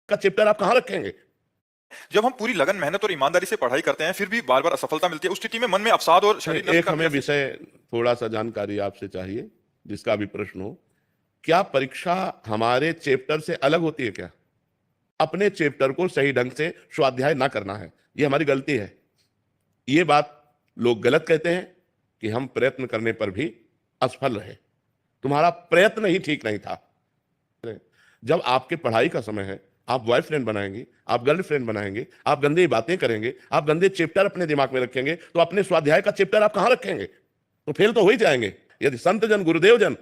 का चैप्टर आप कहां रखेंगे? जब हम पूरी लगन, मेहनत और ईमानदारी से पढ़ाई करते हैं, फिर भी बार-बार असफलता मिलती है, उस स्थिति में मन में अवसाद और शारीरिक नष्ट एक का हमें कैसे? विषय थोड़ा सा जानकारी आपसे चाहिए, जिसका भी प्रश्न हो। क्या परीक्षा हमारे चैप्टर से अलग होती है क्या? अपने चैप्टर को सही ढंग से स्वाध्याय ना करना है, ये हमारी गलती है। ये बात लोग गलत कहते हैं कि हम प्रयत्न करने पर भी असफल रहे। तुम्हारा प्रयत्न ही ठीक नहीं था। जब आपके पढ़ाई का समय है, आप बॉयफ्रेंड बनाएंगे, आप गर्लफ्रेंड बनाएंगे, आप गंदी बातें करेंगे, आप गंदे चैप्टर अपने दिमाग में रखेंगे, तो अपने स्वाध्याय का चैप्टर आप कहां रखेंगे? तो फेल तो हो ही जाएंगे। यदि संत जन, गुरुदेव जन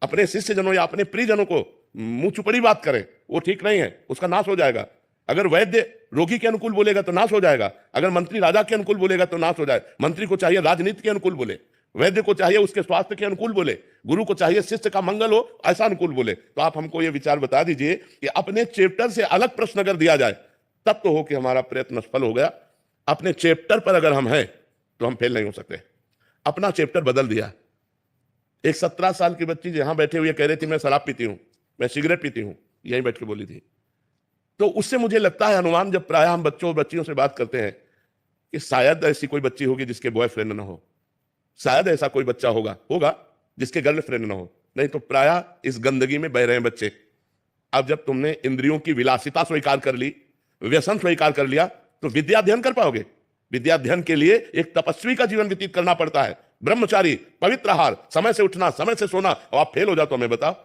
अपने शिष्य जनों या अपने प्रियजनों को मुंह चुपड़ी बात करें, वो ठीक नहीं है, उसका नाश हो जाएगा। अगर वैद्य रोगी के अनुकूल बोलेगा तो नाश हो जाएगा, अगर मंत्री राजा के अनुकूल बोलेगा तो नाश हो जाएगा। मंत्री को चाहिए राजनीति के अनुकूल बोले, वैद्य को चाहिए उसके स्वास्थ्य के अनुकूल बोले, गुरु को चाहिए शिष्य का मंगल हो ऐसा अनुकूल बोले। तो आप हमको ये विचार बता दीजिए कि अपने चैप्टर से अलग प्रश्न अगर दिया जाए तब तो हो कि हमारा प्रयत्न सफल हो गया। अपने चैप्टर पर अगर हम हैं तो हम फेल नहीं हो सकते। अपना चैप्टर बदल दिया। एक 17 साल की बच्ची यहां बैठे हुए कह रही थी मैं शराब पीती हूं, मैं सिगरेट पीती हूं, यहीं बैठ के बोली थी। तो उससे मुझे लगता है अनुमान, जब प्रायः हम बच्चों और बच्चियों से बात करते हैं, कि शायद ऐसी कोई बच्ची होगी जिसके बॉयफ्रेंड ना हो, शायद ऐसा कोई बच्चा होगा जिसके गर्लफ्रेंड ना हो, नहीं तो प्रायः इस गंदगी में बह रहे हैं बच्चे। अब जब तुमने इंद्रियों की विलासिता स्वीकार कर ली, व्यसन स्वीकार कर लिया, तो विद्या अध्ययन कर पाओगे? विद्या अध्ययन के लिए एक तपस्वी का जीवन व्यतीत करना पड़ता है, ब्रह्मचारी, पवित्र आहार, समय से उठना, समय से सोना। और आप फेल हो जाओ तो हमें बताओ।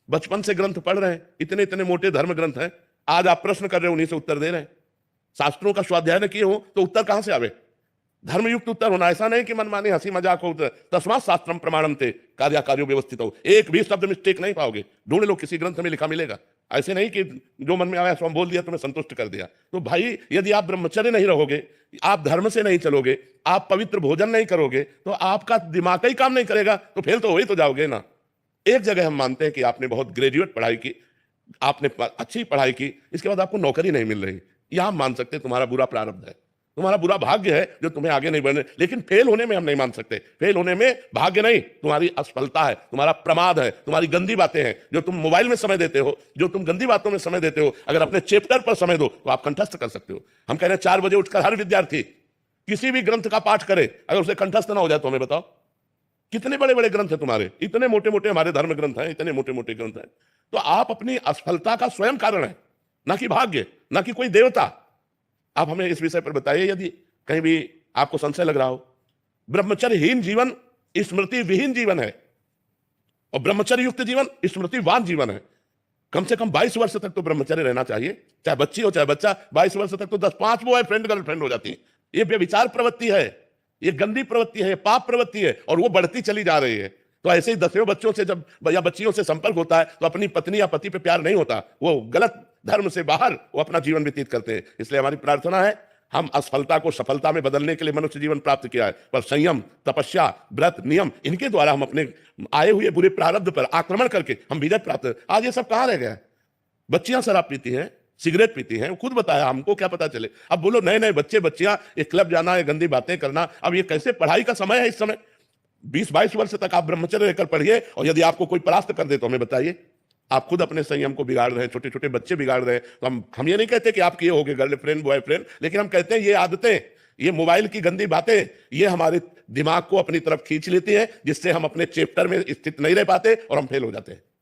बचपन से ग्रंथ पढ़ रहे हैं, इतने इतने मोटे धर्म ग्रंथ हैं, आज आप प्रश्न कर रहे हो, उन्हीं से उत्तर दे रहे हैं। शास्त्रों का स्वाध्याय न किए हो तो उत्तर कहां से आवे? धर्मयुक्त उत्तर होना, ऐसा नहीं कि मनमानी हंसी मजाक हो उत्तर। तस्मात् शास्त्रम प्रमाणम थे कार्य व्यवस्थित हो, एक भी शब्द मिस्टेक नहीं पाओगे। ढूंढ लो, किसी ग्रंथ में लिखा मिलेगा। ऐसे नहीं कि जो मन में आया सो हम बोल दिया, तुम्हें संतुष्ट कर दिया। तो भाई, यदि आप ब्रह्मचर्य नहीं रहोगे, आप धर्म से नहीं चलोगे, आप पवित्र भोजन नहीं करोगे, तो आपका दिमाग का ही काम नहीं करेगा, तो फेल तो हो ही तो जाओगे ना। एक जगह हम मानते हैं कि आपने बहुत ग्रेजुएट पढ़ाई की, आपने अच्छी पढ़ाई की, इसके बाद आपको नौकरी नहीं मिल रही, यह हम मान सकते हैं तुम्हारा बुरा प्रारब्ध है, तुम्हारा बुरा भाग्य है जो तुम्हें आगे नहीं बढ़ने। लेकिन फेल होने में हम नहीं मान सकते। फेल होने में भाग्य नहीं, तुम्हारी असफलता है, तुम्हारा प्रमाद है, तुम्हारी गंदी बातें हैं। जो तुम मोबाइल में समय देते हो, जो तुम गंदी बातों में समय देते हो, अगर अपने चैप्टर पर समय दो तो आप कंठस्थ कर सकते हो। हम कह रहे हैं 4 बजे उठकर हर विद्यार्थी किसी भी ग्रंथ का पाठ करे, अगर उसे कंठस्थ ना हो जाए तो हमें बताओ। कितने बड़े बड़े ग्रंथ हैं तुम्हारे, इतने मोटे मोटे हमारे धर्म ग्रंथ हैं, इतने मोटे मोटे ग्रंथ हैं। तो आप अपनी असफलता का स्वयं कारण है, ना कि भाग्य, ना कि कोई देवता। आप हमें इस विषय पर बताइए, यदि कहीं भी आपको संशय लग रहा हो। ब्रह्मचर्यहीन जीवन स्मृति विहीन जीवन है, और ब्रह्मचर्य युक्त जीवन स्मृतिवान जीवन है। कम से कम 22 वर्ष तक तो ब्रह्मचर्य रहना चाहिए, चाहे बच्ची हो चाहे बच्चा। 22 वर्ष तक तो 10-5 बॉयफ्रेंड गर्लफ्रेंड हो जाती है। ये व्यभिचार प्रवृत्ति है, ये गंदी प्रवृत्ति है, ये पाप प्रवृत्ति है, और वो बढ़ती चली जा रही है। तो ऐसे ही 10 बच्चों से जब या बच्चियों से संपर्क होता है तो अपनी पत्नी या पति पे प्यार नहीं होता, वो गलत धर्म से बाहर वो अपना जीवन व्यतीत करते हैं। इसलिए हमारी प्रार्थना है, हम असफलता को सफलता में बदलने के लिए मनुष्य जीवन प्राप्त किया है, पर संयम, तपस्या, व्रत, नियम, इनके द्वारा हम अपने आए हुए बुरे प्रारब्ध पर आक्रमण करके हम विजय प्राप्त। आज ये सब कहां रह गया? बच्चियां शराब पीती हैं, सिगरेट पीती हैं, खुद बताया, हमको क्या पता चले। अब बोलो नए नए बच्चे बच्चियां एक क्लब जाना, ये गंदी बातें करना। अब ये कैसे? पढ़ाई का समय है इस समय। 20-22 वर्ष तक आप ब्रह्मचर्य लेकर पढ़िए, और यदि आपको कोई परास्त कर दे तो हमें बताइए। आप खुद अपने संयम को बिगाड़ रहे हैं, छोटे छोटे बच्चे बिगाड़ रहे हैं। तो हम ये नहीं कहते कि आप ये हो गए गर्लफ्रेंड बॉयफ्रेंड, लेकिन हम कहते हैं ये आदतें, ये मोबाइल की गंदी बातें, ये हमारे दिमाग को अपनी तरफ खींच लेती हैं, जिससे हम अपने चैप्टर में स्थित नहीं रह पाते और हम फेल हो जाते हैं।